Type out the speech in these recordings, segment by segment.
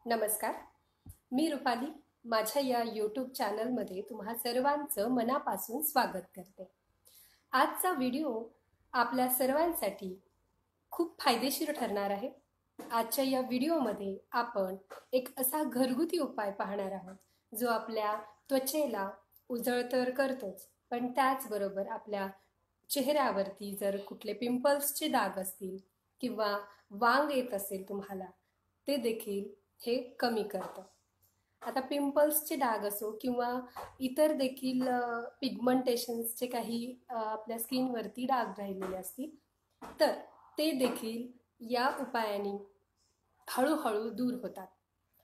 नमस्कार. मी रुपाली. माझ्या या यूट्यूब चॅनलमध्ये तुम्हा सर्वांचं मनापासून स्वागत करते. आजचा व्हिडिओ आपल्या सर्वांसाठी खूप फायदेशीर ठरणार आहे. आजच्या या व्हिडिओमध्ये आपण एक असा घरगुती उपाय पाहणार आहोत जो आपल्या त्वचेला उजळ तर करतोच, पण त्याचबरोबर आपल्या चेहऱ्यावरती जर कुठले पिंपल्सचे डाग असतील किंवा वांग येत असेल तुम्हाला, ते देखील हे कमी करतं. आता पिंपल्सचे डाग असो किंवा इतर देखील पिगमेंटेशन्सचे काही आपल्या स्किनवरती डाग राहिलेले असतील तर ते देखील या उपायाने हळूहळू दूर होतात.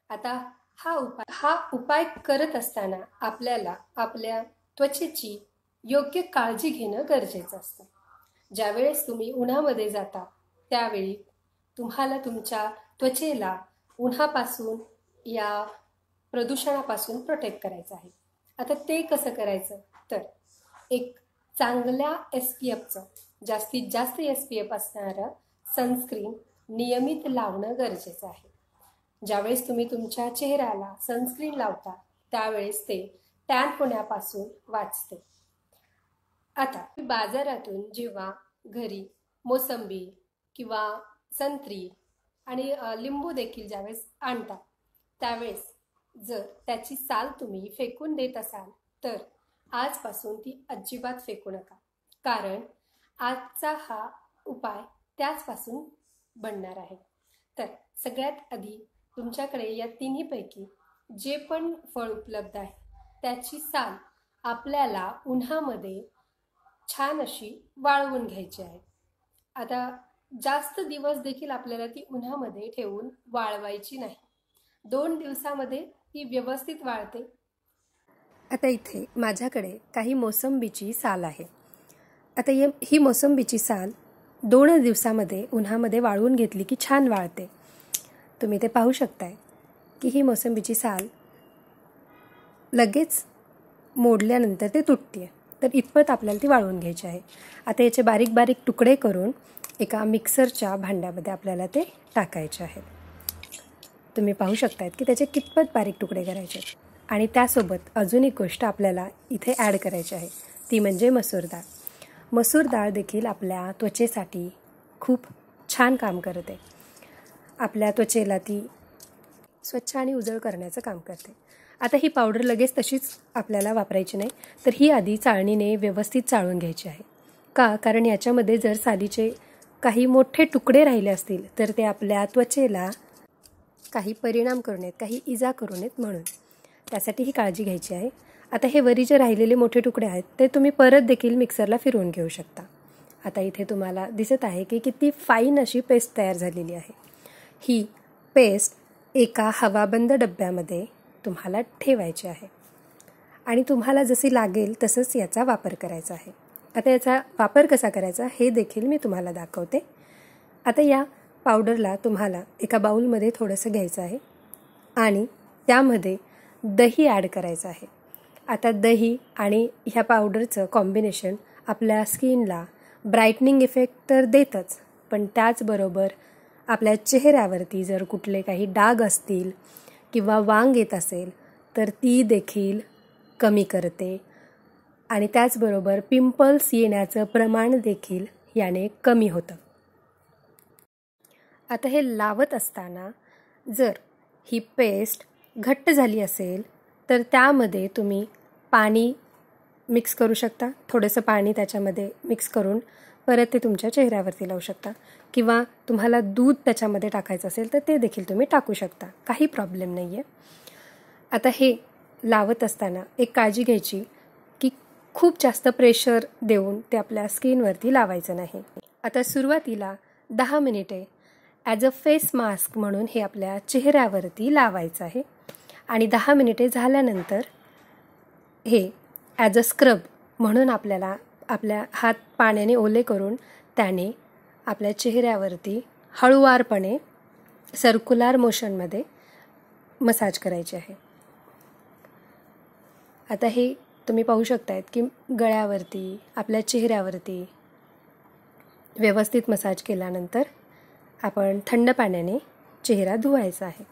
आता हा उपाय करत असताना आपल्याला आपल्या त्वचेची योग्य काळजी घेणं गरजेचं असतं. ज्यावेळेस तुम्ही उन्हामध्ये जाता त्यावेळी तुम्हाला तुमच्या त्वचेला उन्हापासून या प्रदूषणापासून प्रोटेक्ट करायचं आहे. आता ते कसं करायचं तर एक चांगल्या SPFचं जास्तीत जास्त SPF असणारं सनस्क्रीन नियमित लावणं गरजेचं आहे. ज्यावेळेस तुम्ही तुमच्या चेहऱ्याला सनस्क्रीन लावता त्यावेळेस ते टॅन होण्यापासून वाचते. आता बाजारातून जेव्हा घरी मोसंबी किंवा संत्री आणि लिंबू देखील ज्यावेळेस आणता त्यावेळेस जर त्याची साल तुम्ही फेकून देत असाल तर आजपासून ती अजिबात फेकू नका, कारण आजचा हा उपाय त्याचपासून बनणार आहे. तर सगळ्यात आधी तुमच्याकडे या तिन्हीपैकी जे पण फळ उपलब्ध आहे त्याची साल आपल्याला उन्हामध्ये छान अशी वाळवून घ्यायची आहे. आता जास्त दिवस देखील आपल्याला ती उन्हामध्ये ठेवून वाळवायची नाही. 2 दिवसामध्ये ती व्यवस्थित वाळते. आता इथे माझ्याकडे काही मोसंबीची साल आहे. आता ही मोसंबीची साल 2 दिवसामध्ये उन्हामध्ये वाळवून घेतली की छान वाळते. तुम्ही ते पाहू शकताय की ही मोसंबीची साल लगेच मोडल्यानंतर ते तुटते. तर इतपत आपल्याला ती वाळवून घ्यायची आहे. आता याचे बारीक बारीक तुकडे करून एका मिक्सरच्या भांड्यामध्ये आपल्याला ते टाकायचे आहे. तुम्ही पाहू शकतायत की त्याचे कितपत बारीक तुकडे करायचे. आणि त्यासोबत अजून एक गोष्ट आपल्याला इथे ॲड करायची आहे, ती म्हणजे मसूर डाळ. मसूर डाळ देखील आपल्या त्वचेसाठी खूप छान काम करते. आपल्या त्वचेला ती स्वच्छ आणि उजळ करण्याचं काम करते. आता ही पावडर लगेच तशीच आपल्याला वापरायची नाही, तर ही आधी चाळणीने व्यवस्थित चाळून घ्यायची आहे. कारण याच्यामध्ये जर सालीचे काही मोठे तुकडे राहिले असतील तर ते आपल्या त्वचेला काही परिणाम करू नयेत, काही इजा करू नयेत, म्हणून त्यासाठी ही काळजी घ्यायची आहे. आता हे वरी जे राहिलेले मोठे तुकडे आहेत ते तुम्ही परत देखील मिक्सरला फिरवून घेऊ शकता. आता इथे तुम्हाला दिसत आहे की किती फाईन अशी पेस्ट तयार झालेली आहे. ही पेस्ट एका हवाबंद डब्यामध्ये तुम्हाला ठेवायची आहे आणि तुम्हाला जशी लागेल तसंच याचा वापर करायचा आहे. आता याचा वापर कसा करायचा हे देखील मी तुम्हाला दाखवते. आता या पावडरला तुम्हाला एका बाउलमध्ये थोडंसं घ्यायचं आहे आणि त्यामध्ये दही ॲड करायचं आहे. आता दही आणि ह्या पावडरचं कॉम्बिनेशन आपल्या स्किनला ब्राईटनिंग इफेक्ट तर देतच, पण त्याचबरोबर आपल्या चेहऱ्यावरती जर कुठले काही डाग असतील किंवा वांग येत असेल तर ती देखील कमी करते आणि त्याचबरोबर पिंपल्स येण्याचं प्रमाण देखील याने कमी होतं. आता हे लावत असताना जर ही पेस्ट घट्ट झाली असेल तर त्यामध्ये तुम्ही पाणी मिक्स करू शकता. थोडंसं पाणी त्याच्यामध्ये मिक्स करून परत ते तुमच्या चेहऱ्यावरती लावू शकता, किंवा तुम्हाला दूध त्याच्यामध्ये टाकायचं असेल तर ते देखील तुम्ही टाकू शकता, काही प्रॉब्लेम नाही आहे. आता हे लावत असताना एक काळजी घ्यायची की खूप जास्त प्रेशर देऊन ते आपल्या स्किनवरती लावायचं नाही. आता सुरुवातीला 10 मिनिटे ॲज अ फेस मास्क म्हणून हे आपल्या चेहऱ्यावरती लावायचं आहे आणि 10 मिनिटे झाल्यानंतर हे ॲज अ स्क्रब म्हणून आपल्याला आपल्या हात पाण्याने ओले करून त्याने आपल्या चेहऱ्यावरती हळूवारपणे सर्क्युलर मोशनमध्ये मसाज करायचे आहे. आता हे तुम्ही पाहू शकतायत की गळ्यावरती आपल्या चेहऱ्यावरती व्यवस्थित मसाज केल्यानंतर आपण थंड पाण्याने चेहरा धुवायचा आहे.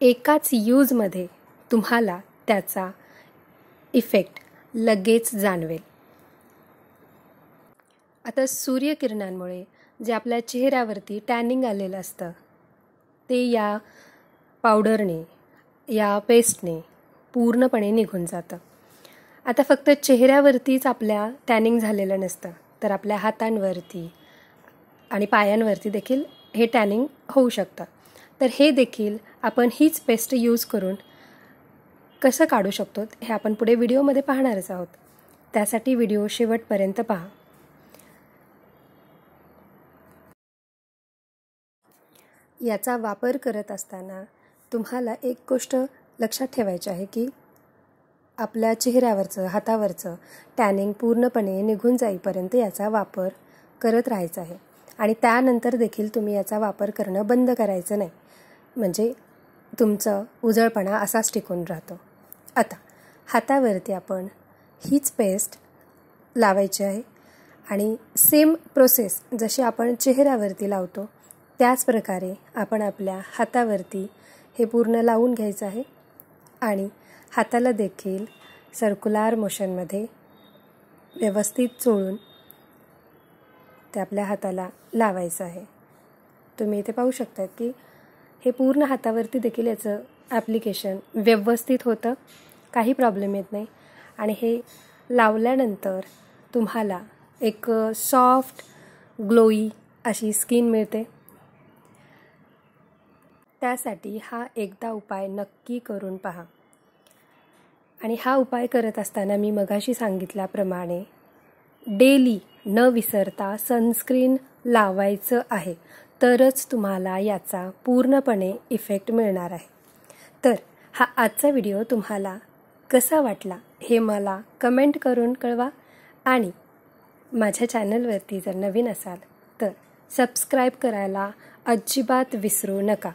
एकाच यूजमध्ये तुम्हाला त्याचा इफेक्ट लगेच जाणवेल. आता सूर्यकिरणांमुळे जे आपल्या चेहऱ्यावरती टॅनिंग आलेलं असतं ते या पावडरने, या पेस्टने पूर्णपणे निघून जातं. आता फक्त चेहऱ्यावरतीच आपल्या टॅनिंग झालेलं नसतं, तर आपल्या हातांवरती आणि पायांवरती देखील हे टॅनिंग होऊ शकतं. तर हे देखील आपण हीच पेस्ट यूज करून कसं काढू शकतो हे आपण पुढे व्हिडिओमध्ये पाहणारच आहोत. त्यासाठी व्हिडिओ शेवटपर्यंत पहा. याचा वापर करत असताना तुम्हाला एक गोष्ट लक्षात ठेवायची आहे की आपल्या चेहऱ्यावरचं, हातावरचं टॅनिंग पूर्णपणे निघून जाईपर्यंत याचा वापर करत राहायचा आहे. आणि त्यानंतर देखील तुम्ही याचा वापर करणं बंद करायचं नाही, म्हणजे तुमचं उजळपणा असाच टिकून राहतो. आता हातावरती आपण हीच पेस्ट लावायची आहे आणि सेम प्रोसेस जशी आपण चेहऱ्यावरती लावतो त्याच प्रकारे आपण आपल्या हातावरती हे पूर्ण लावून घ्यायचं आहे आणि हाताला देखील सर्क्युलर मोशनमध्ये व्यवस्थित चोळून ते आपल्या हाताला लावायचं आहे. तुम्ही इथे पाहू शकता की हे पूर्ण हातावरती देखील याचं ॲप्लिकेशन व्यवस्थित होतं, काही प्रॉब्लेम येत नाही. आणि हे लावल्यानंतर तुम्हाला एक सॉफ्ट ग्लोई अशी स्किन मिळते. त्यासाठी हा एकदा उपाय नक्की करून पहा. आणि हा उपाय करत असताना मी मगाशी सांगितल्याप्रमाणे डेली न विसरता सनस्क्रीन लावायचं आहे, तरच तुम्हाला याचा पूर्णपणे इफेक्ट मिळणार आहे. तर हा आजचा व्हिडिओ तुम्हाला कसा वाटला हे मला कमेंट करून कळवा. आणि माझ्या चॅनलवरती जर नवीन असाल तर सबस्क्राईब करायला अजिबात विसरू नका.